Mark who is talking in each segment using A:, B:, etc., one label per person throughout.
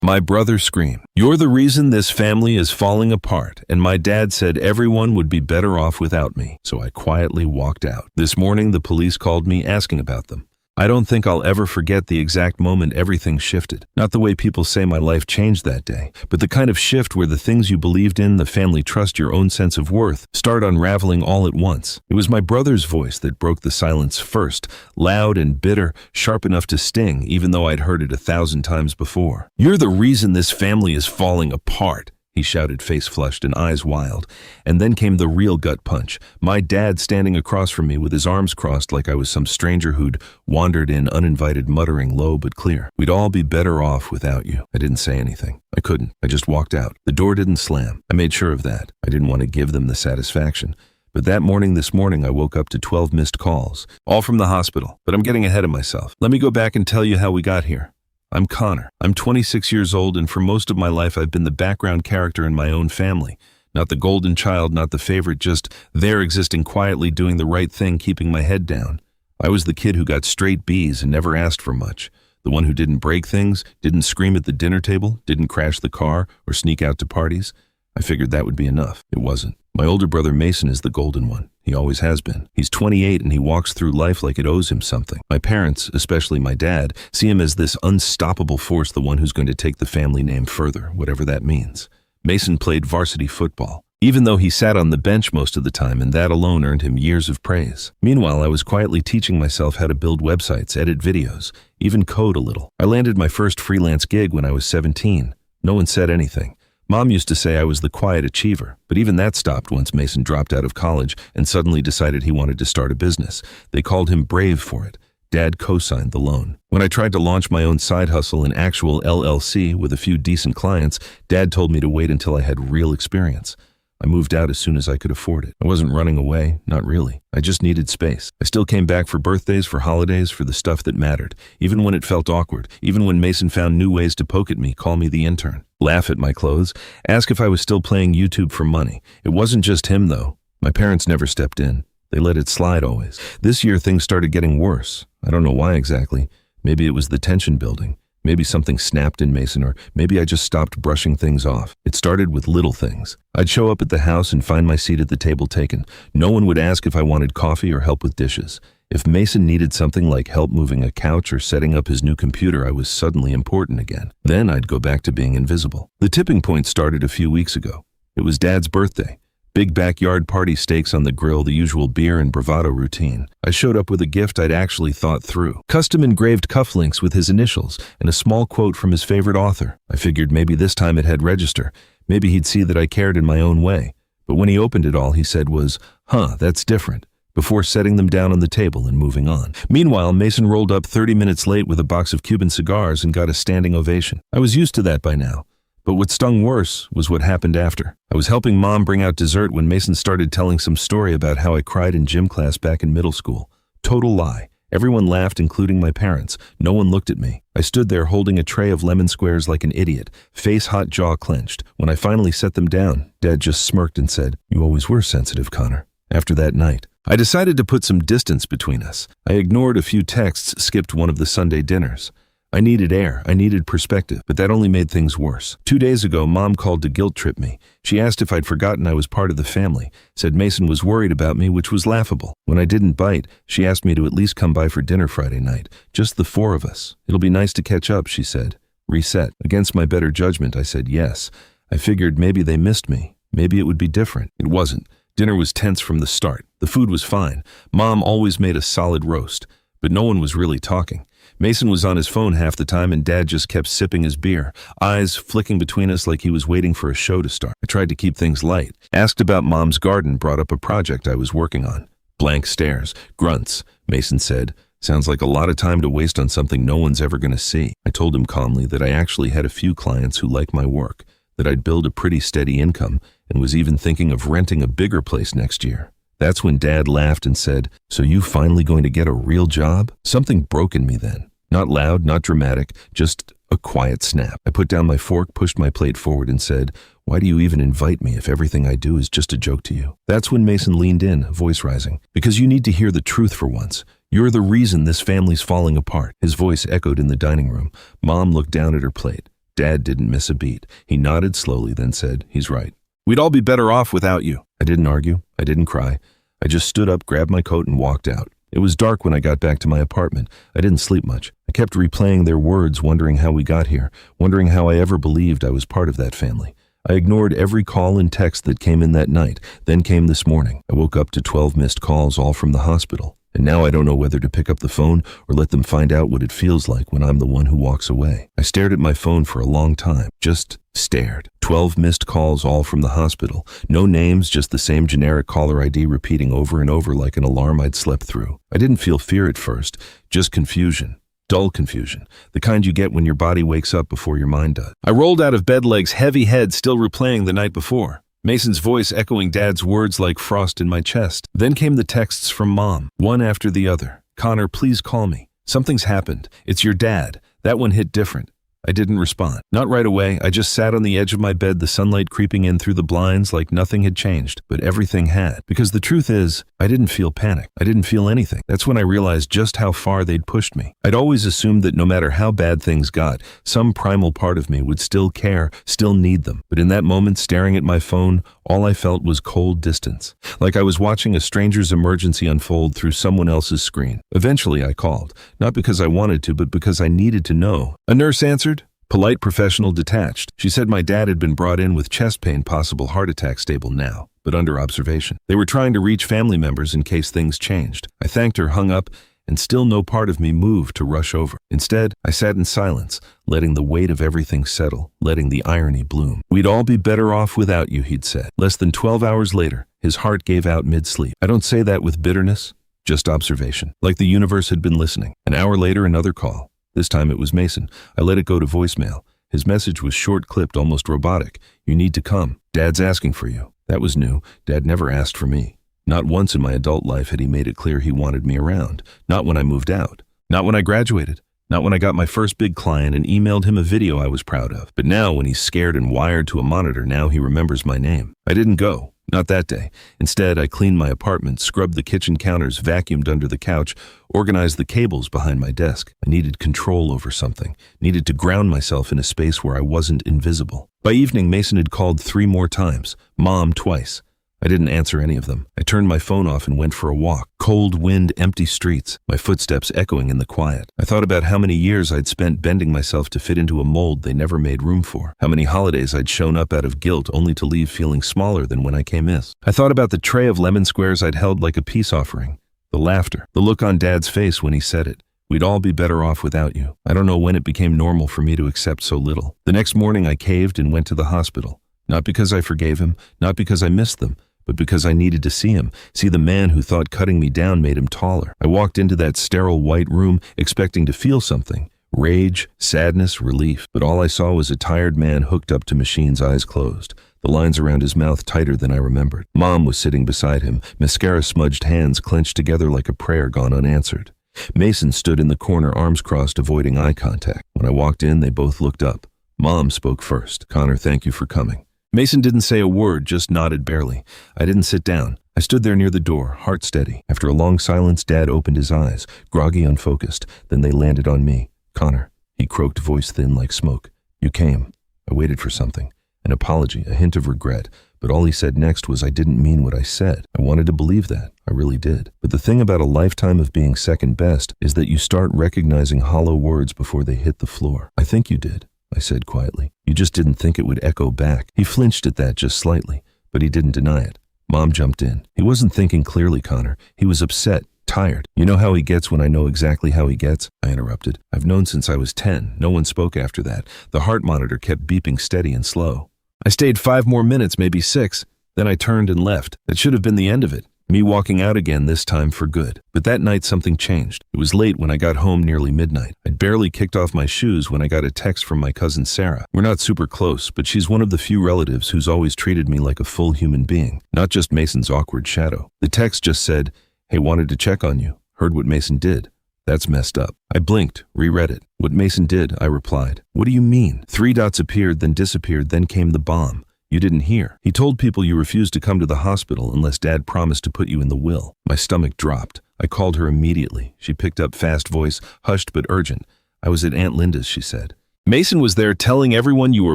A: My brother screamed, "You're the reason this family is falling apart, and my dad said everyone would be better off without me." So I quietly walked out. This morning, the police called me asking about them. I don't think I'll ever forget the exact moment everything shifted. Not the way people say my life changed that day, but the kind of shift where the things you believed in, the family trust, your own sense of worth, start unraveling all at once. It was my brother's voice that broke the silence first, loud and bitter, sharp enough to sting, even though I'd heard it 1,000 times before. "You're the reason this family is falling apart," he shouted, face flushed and eyes wild. And then came the real gut punch. My dad standing across from me with his arms crossed like I was some stranger who'd wandered in uninvited, muttering low but clear, "We'd all be better off without you." I didn't say anything. I couldn't. I just walked out. The door didn't slam. I made sure of that. I didn't want to give them the satisfaction. But this morning, I woke up to 12 missed calls, all from the hospital. But I'm getting ahead of myself. Let me go back and tell you how we got here. I'm Connor. I'm 26 years old, and for most of my life I've been the background character in my own family. Not the golden child, not the favorite, just there existing quietly, doing the right thing, keeping my head down. I was the kid who got straight B's and never asked for much. The one who didn't break things, didn't scream at the dinner table, didn't crash the car or sneak out to parties. I figured that would be enough. It wasn't. My older brother Mason is the golden one. He always has been. He's 28 and he walks through life like it owes him something. My parents, especially my dad, see him as this unstoppable force, the one who's going to take the family name further, whatever that means. Mason played varsity football, even though he sat on the bench most of the time, and that alone earned him years of praise. Meanwhile, I was quietly teaching myself how to build websites, edit videos, even code a little. I landed my first freelance gig when I was 17. No one said anything. Mom used to say I was the quiet achiever, but even that stopped once Mason dropped out of college and suddenly decided he wanted to start a business. They called him brave for it. Dad co-signed the loan. When I tried to launch my own side hustle, an actual LLC with a few decent clients, Dad told me to wait until I had real experience. I moved out as soon as I could afford it. I wasn't running away, not really. I just needed space. I still came back for birthdays, for holidays, for the stuff that mattered, even when it felt awkward, even when Mason found new ways to poke at me, call me the intern, laugh at my clothes, ask if I was still playing YouTube for money. It wasn't just him, though. My parents never stepped in. They let it slide always. This year, things started getting worse. I don't know why exactly. Maybe it was the tension building. Maybe something snapped in Mason, or maybe I just stopped brushing things off. It started with little things. I'd show up at the house and find my seat at the table taken. No one would ask if I wanted coffee or help with dishes. If Mason needed something like help moving a couch or setting up his new computer, I was suddenly important again. Then I'd go back to being invisible. The tipping point started a few weeks ago. It was Dad's birthday. Big backyard party, steaks on the grill, the usual beer and bravado routine. I showed up with a gift I'd actually thought through. Custom engraved cufflinks with his initials and a small quote from his favorite author. I figured maybe this time it had register. Maybe he'd see that I cared in my own way. But when he opened it, all he said was, "Huh, that's different," before setting them down on the table and moving on. Meanwhile, Mason rolled up 30 minutes late with a box of Cuban cigars and got a standing ovation. I was used to that by now. But what stung worse was what happened after. I was helping Mom bring out dessert when Mason started telling some story about how I cried in gym class back in middle school. Total lie. Everyone laughed, including my parents. No one looked at me. I stood there holding a tray of lemon squares like an idiot, face hot, jaw clenched. When I finally set them down, Dad just smirked and said, "You always were sensitive, Connor." After that night, I decided to put some distance between us. I ignored a few texts, skipped one of the Sunday dinners. I needed air, I needed perspective, but that only made things worse. 2 days ago, Mom called to guilt trip me. She asked if I'd forgotten I was part of the family, said Mason was worried about me, which was laughable. When I didn't bite, she asked me to at least come by for dinner Friday night, just the 4 of us. "It'll be nice to catch up," she said. Reset. Against my better judgment, I said yes. I figured maybe they missed me. Maybe it would be different. It wasn't. Dinner was tense from the start. The food was fine. Mom always made a solid roast, but no one was really talking. Mason was on his phone half the time and Dad just kept sipping his beer, eyes flicking between us like he was waiting for a show to start. I tried to keep things light. Asked about Mom's garden, brought up a project I was working on. Blank stares, grunts. Mason said, "Sounds like a lot of time to waste on something no one's ever going to see." I told him calmly that I actually had a few clients who like my work, that I'd build a pretty steady income, and was even thinking of renting a bigger place next year. That's when Dad laughed and said, "So you finally going to get a real job?" Something broke in me then. Not loud, not dramatic, just a quiet snap. I put down my fork, pushed my plate forward and said, "Why do you even invite me if everything I do is just a joke to you?" That's when Mason leaned in, voice rising. "Because you need to hear the truth for once. You're the reason this family's falling apart." His voice echoed in the dining room. Mom looked down at her plate. Dad didn't miss a beat. He nodded slowly, then said, "He's right. We'd all be better off without you." I didn't argue. I didn't cry. I just stood up, grabbed my coat, and walked out. It was dark when I got back to my apartment. I didn't sleep much. I kept replaying their words, wondering how we got here, wondering how I ever believed I was part of that family. I ignored every call and text that came in that night. Then came this morning. I woke up to 12 missed calls, all from the hospital. And now I don't know whether to pick up the phone or let them find out what it feels like when I'm the one who walks away. I stared at my phone for a long time. Just stared. 12 missed calls, all from the hospital. No names, just the same generic caller ID repeating over and over like an alarm I'd slept through. I didn't feel fear at first, just confusion. Dull confusion, the kind you get when your body wakes up before your mind does. I rolled out of bed, legs heavy, head still replaying the night before. Mason's voice echoing Dad's words like frost in my chest. Then came the texts from Mom, one after the other. "Connor, please call me. Something's happened. It's your dad." That one hit different. I didn't respond. Not right away. I just sat on the edge of my bed, the sunlight creeping in through the blinds like nothing had changed, but everything had. Because the truth is, I didn't feel panic. I didn't feel anything. That's when I realized just how far they'd pushed me. I'd always assumed that no matter how bad things got, some primal part of me would still care, still need them. But in that moment, staring at my phone, all I felt was cold distance. Like I was watching a stranger's emergency unfold through someone else's screen. Eventually, I called. Not because I wanted to, but because I needed to know. A nurse answered. Polite, professional, detached. She said my dad had been brought in with chest pain, possible heart attack, stable now, but under observation. They were trying to reach family members in case things changed. I thanked her, hung up, and still no part of me moved to rush over. Instead, I sat in silence, letting the weight of everything settle, letting the irony bloom. "We'd all be better off without you," he'd said. Less than 12 hours later, his heart gave out mid-sleep. I don't say that with bitterness, just observation. Like the universe had been listening. An hour later, another call. This time it was Mason. I let it go to voicemail. His message was short-clipped, almost robotic. "You need to come. Dad's asking for you." That was new. Dad never asked for me. Not once in my adult life had he made it clear he wanted me around. Not when I moved out. Not when I graduated. Not when I got my first big client and emailed him a video I was proud of. But now, when he's scared and wired to a monitor, now he remembers my name. I didn't go. Not that day. Instead, I cleaned my apartment, scrubbed the kitchen counters, vacuumed under the couch, organized the cables behind my desk. I needed control over something, needed to ground myself in a space where I wasn't invisible. By evening, Mason had called 3 more times, Mom twice. I didn't answer any of them. I turned my phone off and went for a walk. Cold wind, empty streets, my footsteps echoing in the quiet. I thought about how many years I'd spent bending myself to fit into a mold they never made room for. How many holidays I'd shown up out of guilt only to leave feeling smaller than when I came in. I thought about the tray of lemon squares I'd held like a peace offering. The laughter, the look on Dad's face when he said it. "We'd all be better off without you." I don't know when it became normal for me to accept so little. The next morning I caved and went to the hospital. Not because I forgave him, not because I missed them, but because I needed to see him, see the man who thought cutting me down made him taller. I walked into that sterile white room expecting to feel something. Rage, sadness, relief. But all I saw was a tired man hooked up to machines, eyes closed. The lines around his mouth tighter than I remembered. Mom was sitting beside him, mascara-smudged hands clenched together like a prayer gone unanswered. Mason stood in the corner, arms crossed, avoiding eye contact. When I walked in, they both looked up. Mom spoke first. "Connor, thank you for coming." Mason didn't say a word, just nodded barely. I didn't sit down. I stood there near the door, heart steady. After a long silence, Dad opened his eyes, groggy, unfocused. Then they landed on me. "Connor," he croaked, voice thin like smoke. "You came." I waited for something. An apology, a hint of regret. But all he said next was I didn't mean what I said. I wanted to believe that. I really did. But the thing about a lifetime of being second best is that you start recognizing hollow words before they hit the floor. "I think you did," I said quietly. "You just didn't think it would echo back." He flinched at that just slightly, but he didn't deny it. Mom jumped in. "He wasn't thinking clearly, Connor. He was upset, tired. You know how he gets when I know exactly how he gets?" I interrupted. "I've known since I was 10. No one spoke after that. The heart monitor kept beeping steady and slow. I stayed 5 more minutes, maybe 6. Then I turned and left. That should have been the end of it. Me walking out again, this time for good. But that night something changed. It was late when I got home, nearly midnight. I'd barely kicked off my shoes when I got a text from my cousin Sarah. We're not super close, but she's one of the few relatives who's always treated me like a full human being, not just Mason's awkward shadow. The text just said, "Hey, wanted to check on you. Heard what Mason did. That's messed up." I blinked, reread it. "What Mason did," I replied. "What do you mean?" 3 dots appeared, then disappeared, then came the bomb. "You didn't hear. He told people you refused to come to the hospital unless Dad promised to put you in the will." My stomach dropped. I called her immediately. She picked up, fast voice, hushed but urgent. "I was at Aunt Linda's," she said. Mason was there telling everyone you were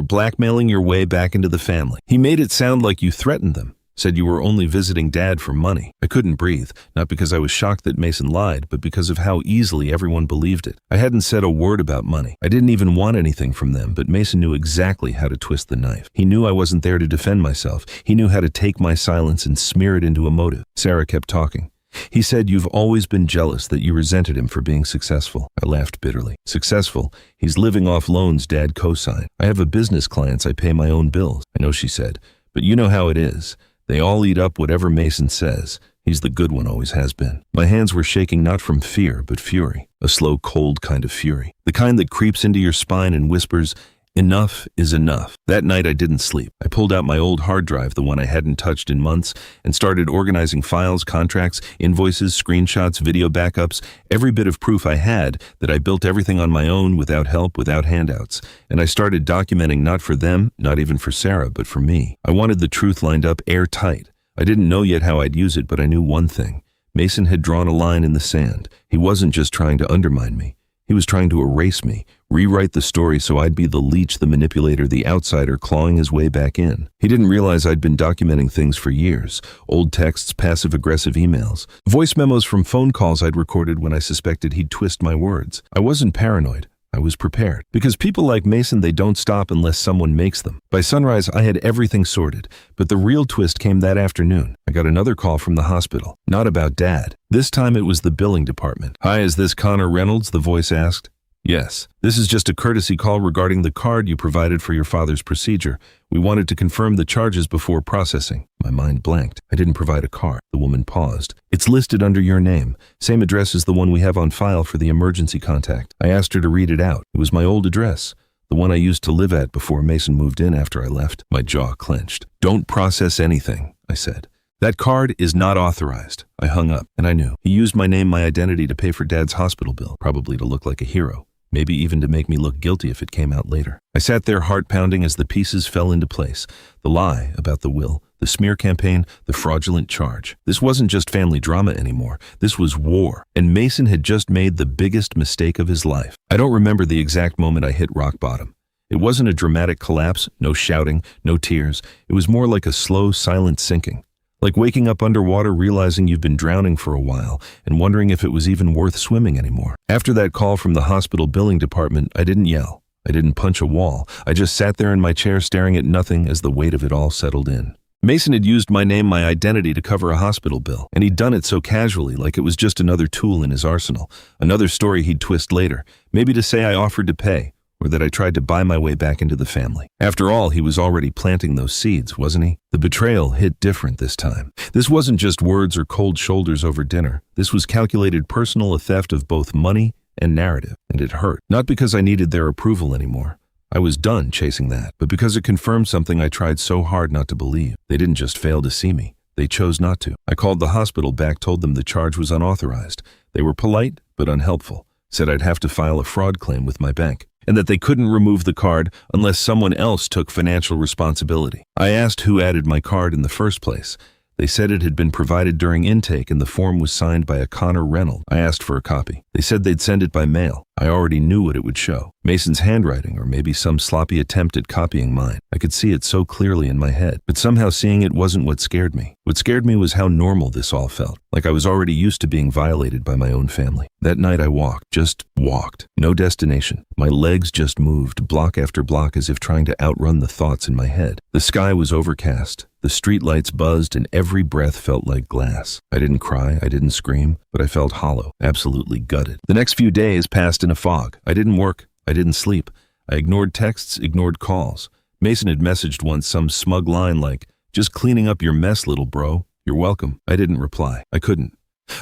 A: blackmailing your way back into the family. He made it sound like you threatened them. Said you were only visiting Dad for money. I couldn't breathe, not because I was shocked that Mason lied, but because of how easily everyone believed it. I hadn't said a word about money. I didn't even want anything from them, but Mason knew exactly how to twist the knife. He knew I wasn't there to defend myself. He knew how to take my silence and smear it into a motive. Sarah kept talking. He said you've always been jealous, that you resented him for being successful. I laughed bitterly. Successful? He's living off loans Dad co-signed. I have a business clients I pay my own bills. I know, she said, but you know how it is. They all eat up whatever Mason says. He's the good one, always has been. My hands were shaking not from fear, but fury. A slow, cold kind of fury. The kind that creeps into your spine and whispers, enough is enough. That night I didn't sleep. I pulled out my old hard drive, the one I hadn't touched in months, and started organizing files, contracts, invoices, screenshots, video backups, every bit of proof I had that I built everything on my own, without help, without handouts. And I started documenting, not for them, not even for Sarah, but for me. I wanted the truth lined up airtight. I didn't know yet how I'd use it, but I knew one thing. Mason had drawn a line in the sand. He wasn't just trying to undermine me. He was trying to erase me, rewrite the story so I'd be the leech, the manipulator, the outsider clawing his way back in. He didn't realize I'd been documenting things for years. Old texts, passive-aggressive emails, voice memos from phone calls I'd recorded when I suspected he'd twist my words. I wasn't paranoid. I was prepared. Because people like Mason, they don't stop unless someone makes them. By sunrise, I had everything sorted. But the real twist came that afternoon. I got another call from the hospital. Not about Dad. This time it was the billing department. "Hi, is this Connor Reynolds?" the voice asked. "Yes. This is just a courtesy call regarding the card you provided for your father's procedure. We wanted to confirm the charges before processing." My mind blanked. I didn't provide a card. The woman paused. "It's listed under your name. Same address as the one we have on file for the emergency contact." I asked her to read it out. It was my old address, the one I used to live at before Mason moved in after I left. My jaw clenched. "Don't process anything," I said. "That card is not authorized." I hung up, and I knew. He used my name, my identity, to pay for Dad's hospital bill, probably to look like a hero. Maybe even to make me look guilty if it came out later. I sat there heart pounding as the pieces fell into place. The lie about the will, the smear campaign, the fraudulent charge. This wasn't just family drama anymore. This was war. And Mason had just made the biggest mistake of his life. I don't remember the exact moment I hit rock bottom. It wasn't a dramatic collapse, no shouting, no tears. It was more like a slow, silent sinking. Like waking up underwater, realizing you've been drowning for a while and wondering if it was even worth swimming anymore. After that call from the hospital billing department, I didn't yell. I didn't punch a wall. I just sat there in my chair staring at nothing as the weight of it all settled in. Mason had used my name, my identity, to cover a hospital bill, and he'd done it so casually, like it was just another tool in his arsenal, another story he'd twist later, maybe to say I offered to pay, or that I tried to buy my way back into the family. After all, he was already planting those seeds, wasn't he? The betrayal hit different this time. This wasn't just words or cold shoulders over dinner. This was calculated personal theft of both money and narrative, and it hurt. Not because I needed their approval anymore. I was done chasing that, but because it confirmed something I tried so hard not to believe. They didn't just fail to see me. They chose not to. I called the hospital back, told them the charge was unauthorized. They were polite, but unhelpful. Said I'd have to file a fraud claim with my bank, and that they couldn't remove the card unless someone else took financial responsibility. I asked who added my card in the first place. They said it had been provided during intake and the form was signed by a Connor Reynolds. I asked for a copy. They said they'd send it by mail. I already knew what it would show. Mason's handwriting, or maybe some sloppy attempt at copying mine. I could see it so clearly in my head, but somehow seeing it wasn't what scared me. What scared me was how normal this all felt, like I was already used to being violated by my own family. That night I walked, just walked. No destination. My legs just moved, block after block, as if trying to outrun the thoughts in my head. The sky was overcast. The streetlights buzzed and every breath felt like glass. I didn't cry, I didn't scream, but I felt hollow, absolutely gutted. The next few days passed in a fog. I didn't work, I didn't sleep. I ignored texts, ignored calls. Mason had messaged once some smug line like, "Just cleaning up your mess, little bro. You're welcome." I didn't reply. I couldn't.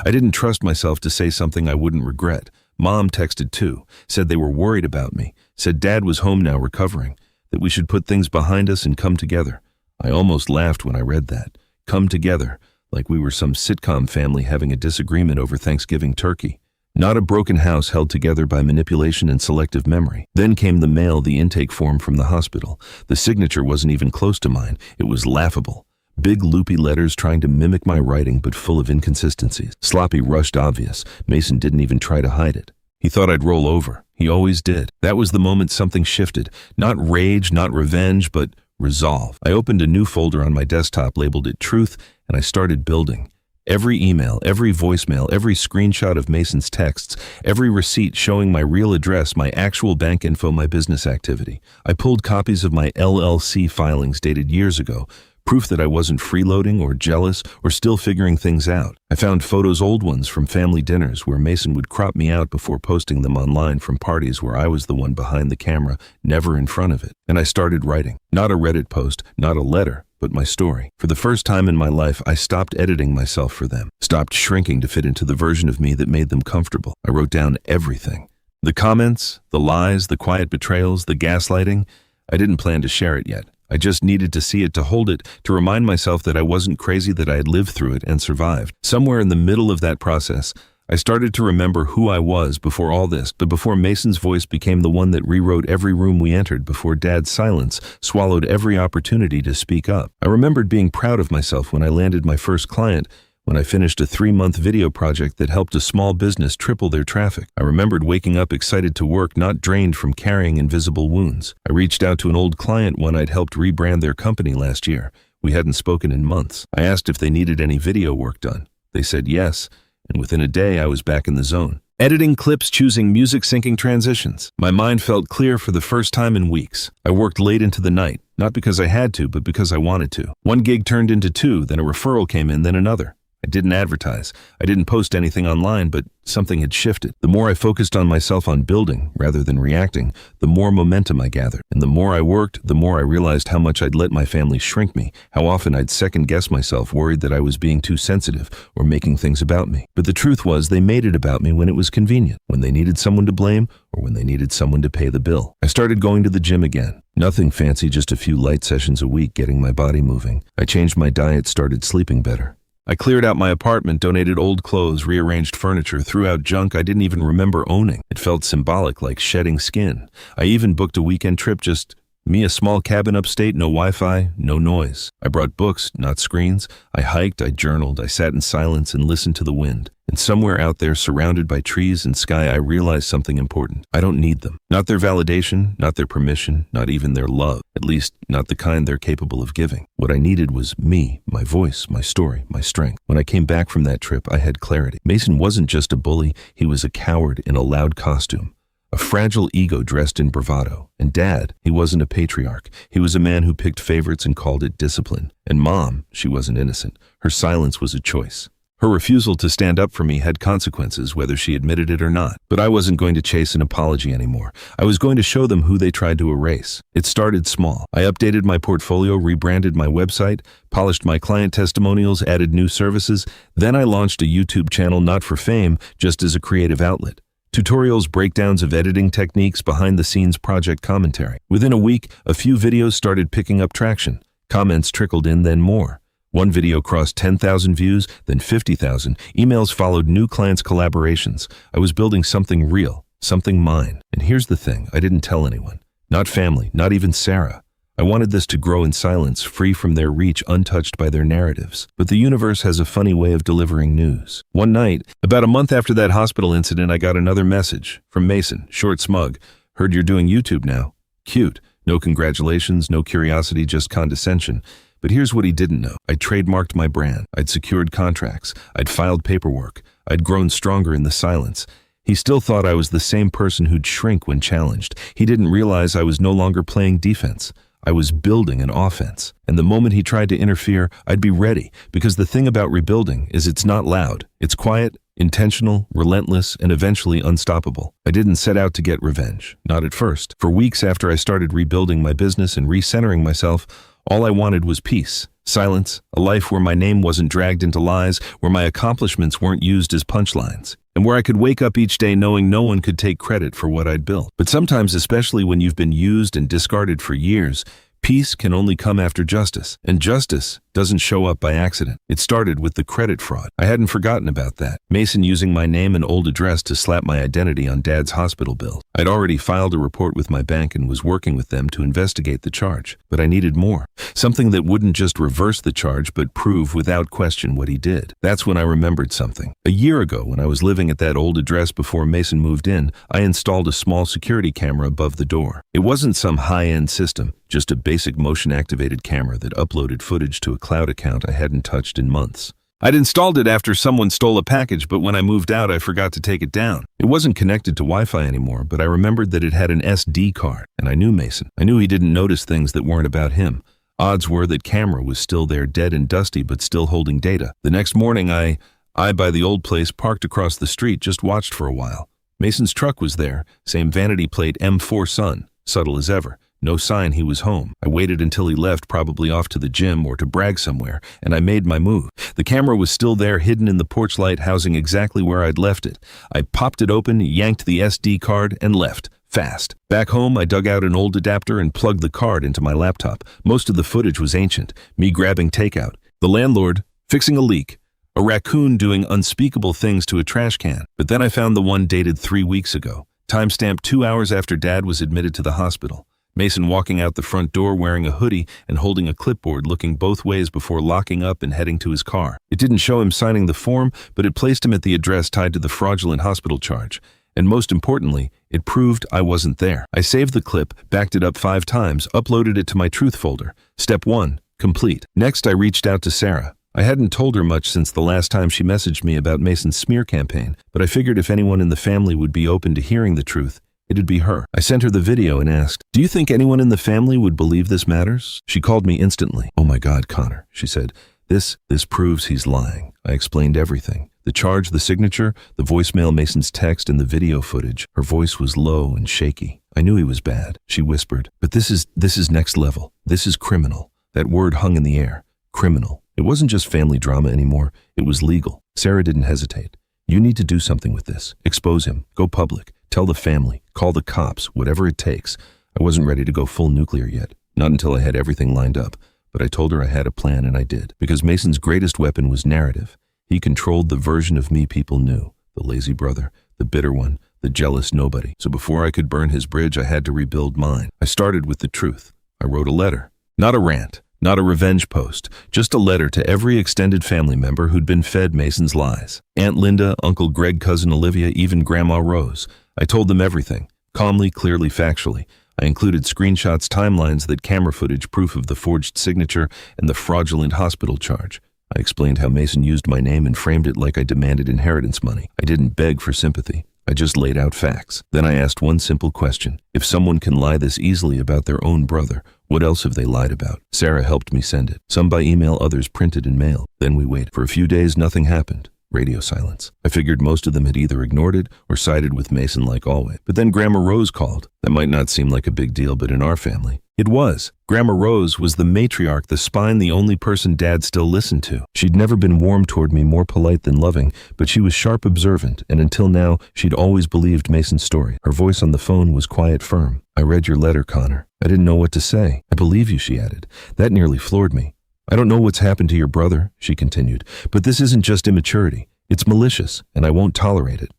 A: I didn't trust myself to say something I wouldn't regret. Mom texted too, said they were worried about me, said Dad was home now recovering, that we should put things behind us and come together. I almost laughed when I read that. Come together, like we were some sitcom family having a disagreement over Thanksgiving turkey. Not a broken house held together by manipulation and selective memory. Then came the mail, the intake form from the hospital. The signature wasn't even close to mine. It was laughable. Big loopy letters trying to mimic my writing but full of inconsistencies. Sloppy, rushed, obvious. Mason didn't even try to hide it. He thought I'd roll over. He always did. That was the moment something shifted. Not rage, not revenge, but resolve. I opened a new folder on my desktop, labeled it Truth, and I started building. Every email, every voicemail, every screenshot of Mason's texts, every receipt showing my real address, my actual bank info, my business activity. I pulled copies of my LLC filings dated years ago, proof that I wasn't freeloading or jealous or still figuring things out. I found photos, old ones from family dinners where Mason would crop me out before posting them online from parties where I was the one behind the camera, never in front of it. And I started writing. Not a Reddit post, not a letter, but my story. For the first time in my life, I stopped editing myself for them, stopped shrinking to fit into the version of me that made them comfortable. I wrote down everything. The comments, the lies, the quiet betrayals, the gaslighting. I didn't plan to share it yet. I just needed to see it, to hold it, to remind myself that I wasn't crazy, that I had lived through it and survived. Somewhere in the middle of that process, I started to remember who I was before all this, but before Mason's voice became the one that rewrote every room we entered, before Dad's silence swallowed every opportunity to speak up. I remembered being proud of myself when I landed my first client, when I finished a 3-month video project that helped a small business triple their traffic. I remembered waking up excited to work, not drained from carrying invisible wounds. I reached out to an old client when I'd helped rebrand their company last year. We hadn't spoken in months. I asked if they needed any video work done. They said yes, and within a day I was back in the zone. Editing clips, choosing music, syncing transitions. My mind felt clear for the first time in weeks. I worked late into the night, not because I had to, but because I wanted to. One gig turned into 2, then a referral came in, then another. I didn't advertise. I didn't post anything online, but something had shifted. The more I focused on myself, on building rather than reacting, the more momentum I gathered. And the more I worked, the more I realized how much I'd let my family shrink me, how often I'd second-guess myself, worried that I was being too sensitive or making things about me. But the truth was, they made it about me when it was convenient, when they needed someone to blame or when they needed someone to pay the bill. I started going to the gym again. Nothing fancy, just a few light sessions a week, getting my body moving. I changed my diet, started sleeping better. I cleared out my apartment, donated old clothes, rearranged furniture, threw out junk I didn't even remember owning. It felt symbolic, like shedding skin. I even booked a weekend trip, just me, a small cabin upstate, no Wi-Fi, no noise. I brought books, not screens. I hiked, I journaled, I sat in silence and listened to the wind. And somewhere out there, surrounded by trees and sky, I realized something important. I don't need them. Not their validation, not their permission, not even their love. At least, not the kind they're capable of giving. What I needed was me, my voice, my story, my strength. When I came back from that trip, I had clarity. Mason wasn't just a bully, he was a coward in a loud costume. A fragile ego dressed in bravado. And Dad, he wasn't a patriarch. He was a man who picked favorites and called it discipline. And Mom, she wasn't innocent. Her silence was a choice. Her refusal to stand up for me had consequences, whether she admitted it or not. But I wasn't going to chase an apology anymore. I was going to show them who they tried to erase. It started small. I updated my portfolio, rebranded my website, polished my client testimonials, added new services. Then I launched a YouTube channel, not for fame, just as a creative outlet. Tutorials, breakdowns of editing techniques, behind-the-scenes project commentary. Within a week, a few videos started picking up traction. Comments trickled in, then more. One video crossed 10,000 views, then 50,000. Emails followed, new clients' collaborations. I was building something real, something mine. And here's the thing, I didn't tell anyone. Not family, not even Sarah. I wanted this to grow in silence, free from their reach, untouched by their narratives. But the universe has a funny way of delivering news. One night, about a month after that hospital incident, I got another message from Mason, short, smug. Heard you're doing YouTube now. Cute. No congratulations, no curiosity, just condescension. But here's what he didn't know. I'd trademarked my brand. I'd secured contracts. I'd filed paperwork. I'd grown stronger in the silence. He still thought I was the same person who'd shrink when challenged. He didn't realize I was no longer playing defense. I was building an offense. And the moment he tried to interfere, I'd be ready. Because the thing about rebuilding is it's not loud. It's quiet, intentional, relentless, and eventually unstoppable. I didn't set out to get revenge. Not at first. For weeks after I started rebuilding my business and recentering myself, all I wanted was peace, silence, a life where my name wasn't dragged into lies, where my accomplishments weren't used as punchlines, and where I could wake up each day knowing no one could take credit for what I'd built. But sometimes, especially when you've been used and discarded for years, peace can only come after justice, and justice doesn't show up by accident. It started with the credit fraud. I hadn't forgotten about that. Mason using my name and old address to slap my identity on Dad's hospital bill. I'd already filed a report with my bank and was working with them to investigate the charge. But I needed more. Something that wouldn't just reverse the charge but prove without question what he did. That's when I remembered something. A year ago, when I was living at that old address before Mason moved in, I installed a small security camera above the door. It wasn't some high-end system, just a basic motion-activated camera that uploaded footage to a cloud account I hadn't touched in months. I'd installed it after someone stole a package, but when I moved out, I forgot to take it down. It wasn't connected to Wi-Fi anymore, but I remembered that it had an SD card, and I knew Mason. I knew he didn't notice things that weren't about him. Odds were that camera was still there, dead and dusty, but still holding data. The next morning, I by the old place, parked across the street, just watched for a while. Mason's truck was there, same vanity plate M4 Sun, subtle as ever. No sign he was home. I waited until he left, probably off to the gym or to brag somewhere, and I made my move. The camera was still there, hidden in the porch light, housing exactly where I'd left it. I popped it open, yanked the SD card, and left. Fast. Back home, I dug out an old adapter and plugged the card into my laptop. Most of the footage was ancient. Me grabbing takeout. The landlord fixing a leak. A raccoon doing unspeakable things to a trash can. But then I found the one dated 3 weeks ago. Timestamped 2 hours after Dad was admitted to the hospital. Mason walking out the front door wearing a hoodie and holding a clipboard, looking both ways before locking up and heading to his car. It didn't show him signing the form, but it placed him at the address tied to the fraudulent hospital charge. And most importantly, it proved I wasn't there. I saved the clip, backed it up 5 times, uploaded it to my truth folder. Step 1, complete. Next, I reached out to Sarah. I hadn't told her much since the last time she messaged me about Mason's smear campaign, but I figured if anyone in the family would be open to hearing the truth, it'd be her. I sent her the video and asked, "Do you think anyone in the family would believe this matters?" She called me instantly. "Oh my God, Connor," she said. This proves he's lying." I explained everything. The charge, the signature, the voicemail, Mason's text, and the video footage. Her voice was low and shaky. I knew he was bad. She whispered, "But this is next level. This is criminal." That word hung in the air. Criminal. It wasn't just family drama anymore. It was legal. Sarah didn't hesitate. "You need to do something with this. Expose him. Go public. Tell the family. Call the cops. Whatever it takes." I wasn't ready to go full nuclear yet. Not until I had everything lined up. But I told her I had a plan, and I did. Because Mason's greatest weapon was narrative. He controlled the version of me people knew. The lazy brother, the bitter one, the jealous nobody. So before I could burn his bridge, I had to rebuild mine. I started with the truth. I wrote a letter. Not a rant. Not a revenge post, just a letter to every extended family member who'd been fed Mason's lies. Aunt Linda, Uncle Greg, Cousin Olivia, even Grandma Rose. I told them everything, calmly, clearly, factually. I included screenshots, timelines, that camera footage, proof of the forged signature, and the fraudulent hospital charge. I explained how Mason used my name and framed it like I demanded inheritance money. I didn't beg for sympathy. I just laid out facts. Then I asked one simple question. If someone can lie this easily about their own brother, what else have they lied about? Sarah helped me send it. Some by email, others printed and mailed. Then we waited. For a few days, nothing happened. Radio silence. I figured most of them had either ignored it or sided with Mason like always. But then Grandma Rose called. That might not seem like a big deal, but in our family, it was. Grandma Rose was the matriarch, the spine, the only person Dad still listened to. She'd never been warm toward me, more polite than loving, but she was sharp, observant, and until now, she'd always believed Mason's story. Her voice on the phone was quiet, firm. "I read your letter, Connor. I didn't know what to say. I believe you," she added. That nearly floored me. "I don't know what's happened to your brother," she continued, "but this isn't just immaturity. It's malicious, and I won't tolerate it."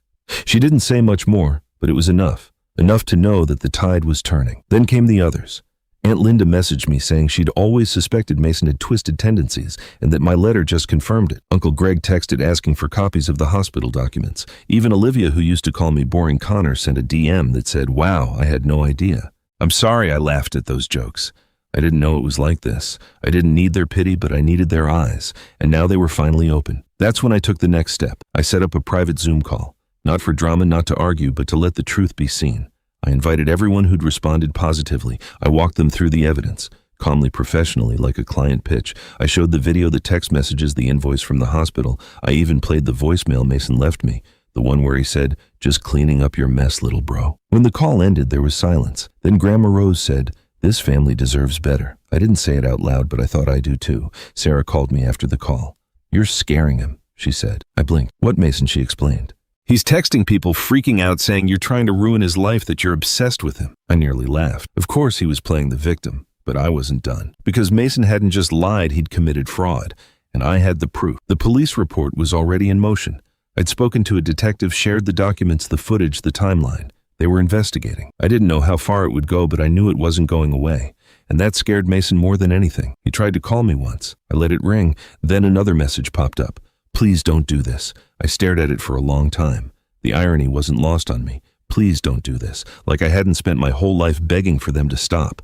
A: She didn't say much more, but it was enough. Enough to know that the tide was turning. Then came the others. Aunt Linda messaged me saying she'd always suspected Mason had twisted tendencies and that my letter just confirmed it. Uncle Greg texted asking for copies of the hospital documents. Even Olivia, who used to call me Boring Connor, sent a DM that said, "Wow, I had no idea." I'm sorry I laughed at those jokes. I didn't know it was like this. I didn't need their pity, but I needed their eyes, and now they were finally open. That's when I took the next step. I set up a private Zoom call. Not for drama, not to argue, but to let the truth be seen. I invited everyone who'd responded positively. I walked them through the evidence. Calmly, professionally, like a client pitch. I showed the video, the text messages, the invoice from the hospital. I even played the voicemail Mason left me. The one where he said, "Just cleaning up your mess, little bro." When the call ended, there was silence. Then Grandma Rose said, "This family deserves better." I didn't say it out loud, but I thought I do too. Sarah called me after the call. "You're scaring him," she said. I blinked. "What, Mason?" she explained. "He's texting people, freaking out, saying you're trying to ruin his life, that you're obsessed with him." I nearly laughed. Of course he was playing the victim. But I wasn't done. Because Mason hadn't just lied, he'd committed fraud. And I had the proof. The police report was already in motion. I'd spoken to a detective, shared the documents, the footage, the timeline. They were investigating. I didn't know how far it would go, but I knew it wasn't going away. And that scared Mason more than anything. He tried to call me once. I let it ring. Then another message popped up. Please don't do this. I stared at it for a long time. The irony wasn't lost on me. Please don't do this. Like I hadn't spent my whole life begging for them to stop.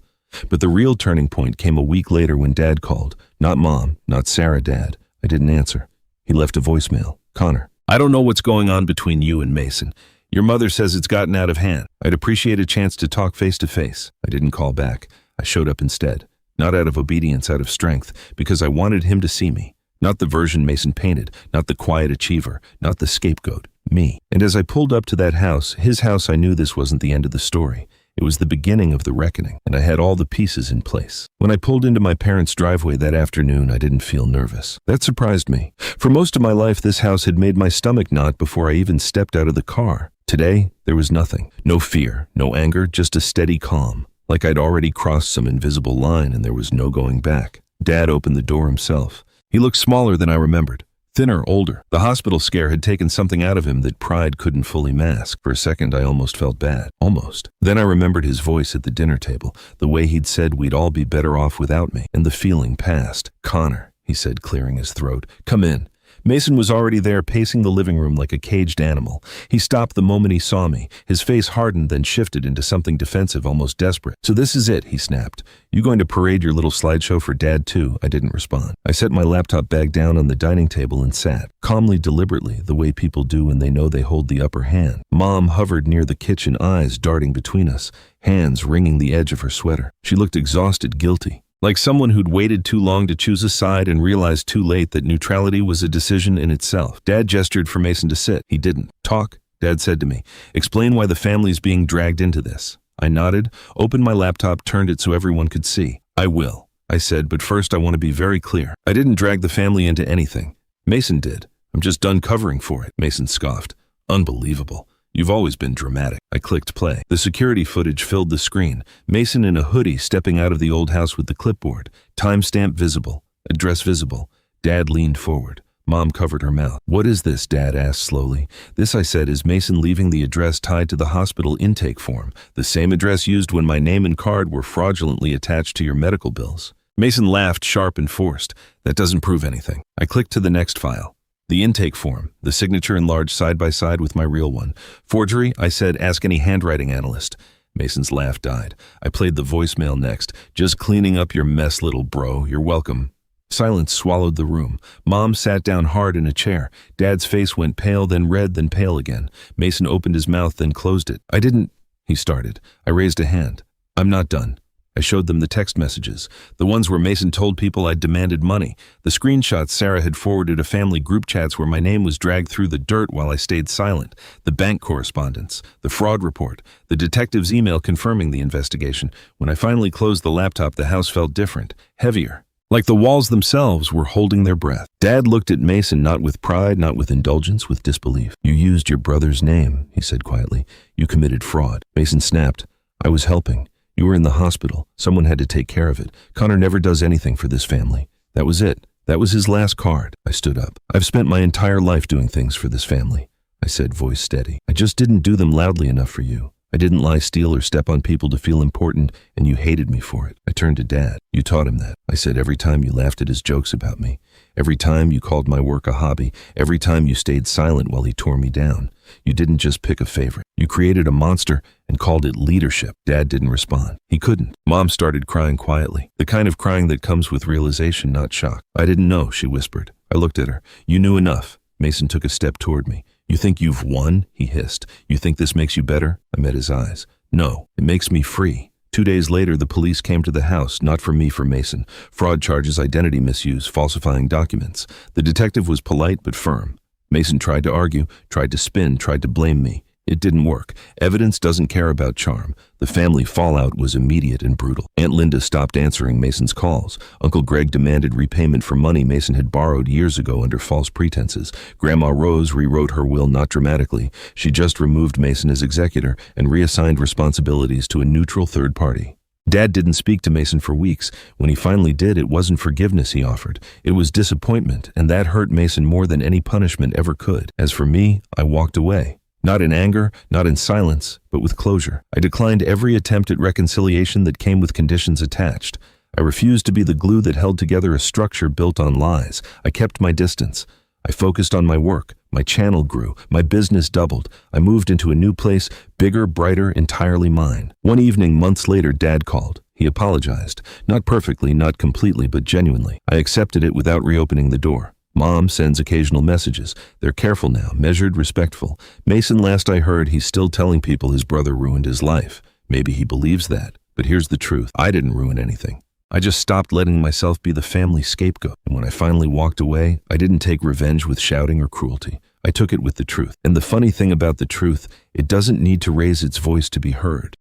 A: But the real turning point came a week later when Dad called. Not Mom, not Sarah, Dad. I didn't answer. He left a voicemail. Connor, I don't know what's going on between you and Mason. Your mother says it's gotten out of hand. I'd appreciate a chance to talk face to face. I didn't call back. I showed up instead. Not out of obedience, out of strength, because I wanted him to see me. Not the version Mason painted, not the quiet achiever, not the scapegoat, me. And as I pulled up to that house, his house, I knew this wasn't the end of the story. It was the beginning of the reckoning, and I had all the pieces in place. When I pulled into my parents' driveway that afternoon, I didn't feel nervous. That surprised me. For most of my life, this house had made my stomach knot before I even stepped out of the car. Today, there was nothing. No fear, no anger, just a steady calm. Like I'd already crossed some invisible line and there was no going back. Dad opened the door himself. He looked smaller than I remembered. Thinner, older. The hospital scare had taken something out of him that pride couldn't fully mask. For a second, I almost felt bad. Almost. Then I remembered his voice at the dinner table, the way he'd said we'd all be better off without me, and the feeling passed. Connor, he said, clearing his throat. Come in. Mason was already there, pacing the living room like a caged animal. He stopped the moment he saw me. His face hardened, then shifted into something defensive, almost desperate. So this is it, he snapped. You going to parade your little slideshow for Dad too? I didn't respond. I set my laptop bag down on the dining table and sat, calmly, deliberately, the way people do when they know they hold the upper hand. Mom hovered near the kitchen, eyes darting between us, hands wringing the edge of her sweater. She looked exhausted, guilty. Like someone who'd waited too long to choose a side and realized too late that neutrality was a decision in itself. Dad gestured for Mason to sit. He didn't. Talk, Dad said to me. Explain why the family's being dragged into this. I nodded, opened my laptop, turned it so everyone could see. I will, I said, but first I want to be very clear. I didn't drag the family into anything. Mason did. I'm just done covering for it, Mason scoffed. Unbelievable. You've always been dramatic. I clicked play. The security footage filled the screen. Mason in a hoodie stepping out of the old house with the clipboard. Timestamp visible. Address visible. Dad leaned forward. Mom covered her mouth. What is this? Dad asked slowly. This, I said, is Mason leaving the address tied to the hospital intake form. The same address used when my name and card were fraudulently attached to your medical bills. Mason laughed, sharp and forced. That doesn't prove anything. I clicked to the next file. The intake form, the signature enlarged side by side with my real one. Forgery, I said, ask any handwriting analyst. Mason's laugh died. I played the voicemail next. Just cleaning up your mess, little bro. You're welcome. Silence swallowed the room. Mom sat down hard in a chair. Dad's face went pale, then red, then pale again. Mason opened his mouth, then closed it. I didn't, he started. I raised a hand. I'm not done. I showed them the text messages, the ones where Mason told people I'd demanded money, the screenshots Sarah had forwarded to family group chats where my name was dragged through the dirt while I stayed silent, the bank correspondence, the fraud report, the detective's email confirming the investigation. When I finally closed the laptop, the house felt different, heavier, like the walls themselves were holding their breath. Dad looked at Mason, not with pride, not with indulgence, with disbelief. You used your brother's name, he said quietly. You committed fraud. Mason snapped. I was helping. You were in the hospital. Someone had to take care of it. Connor never does anything for this family. That was it. That was his last card. I stood up. I've spent my entire life doing things for this family, I said, voice steady. I just didn't do them loudly enough for you. I didn't lie, steal, or step on people to feel important, and you hated me for it. I turned to Dad. You taught him that. I said every time you laughed at his jokes about me, every time you called my work a hobby, every time you stayed silent while he tore me down. You didn't just pick a favorite. You created a monster and called it leadership. Dad didn't respond. He couldn't. Mom started crying quietly, the kind of crying that comes with realization, not shock. I didn't know, she whispered. I looked at her. You knew enough. Mason took a step toward me. You think you've won? He hissed. You think this makes you better? I met his eyes. No, it makes me free. 2 days later, the police came to the house, not for me, for Mason. Fraud charges, identity misuse, falsifying documents. The detective was polite but firm. Mason tried to argue, tried to spin, tried to blame me. It didn't work. Evidence doesn't care about charm. The family fallout was immediate and brutal. Aunt Linda stopped answering Mason's calls. Uncle Greg demanded repayment for money Mason had borrowed years ago under false pretenses. Grandma Rose rewrote her will not dramatically. She just removed Mason as executor and reassigned responsibilities to a neutral third party. Dad didn't speak to Mason for weeks. When he finally did, it wasn't forgiveness he offered. It was disappointment, and that hurt Mason more than any punishment ever could. As for me, I walked away. Not in anger, not in silence, but with closure. I declined every attempt at reconciliation that came with conditions attached. I refused to be the glue that held together a structure built on lies. I kept my distance. I focused on my work. My channel grew. My business doubled. I moved into a new place, bigger, brighter, entirely mine. One evening, months later, Dad called. He apologized. Not perfectly, not completely, but genuinely. I accepted it without reopening the door. Mom sends occasional messages. They're careful now, measured, respectful. Mason, last I heard, he's still telling people his brother ruined his life. Maybe he believes that. But here's the truth. I didn't ruin anything. I just stopped letting myself be the family scapegoat. And when I finally walked away, I didn't take revenge with shouting or cruelty. I took it with the truth. And the funny thing about the truth, it doesn't need to raise its voice to be heard.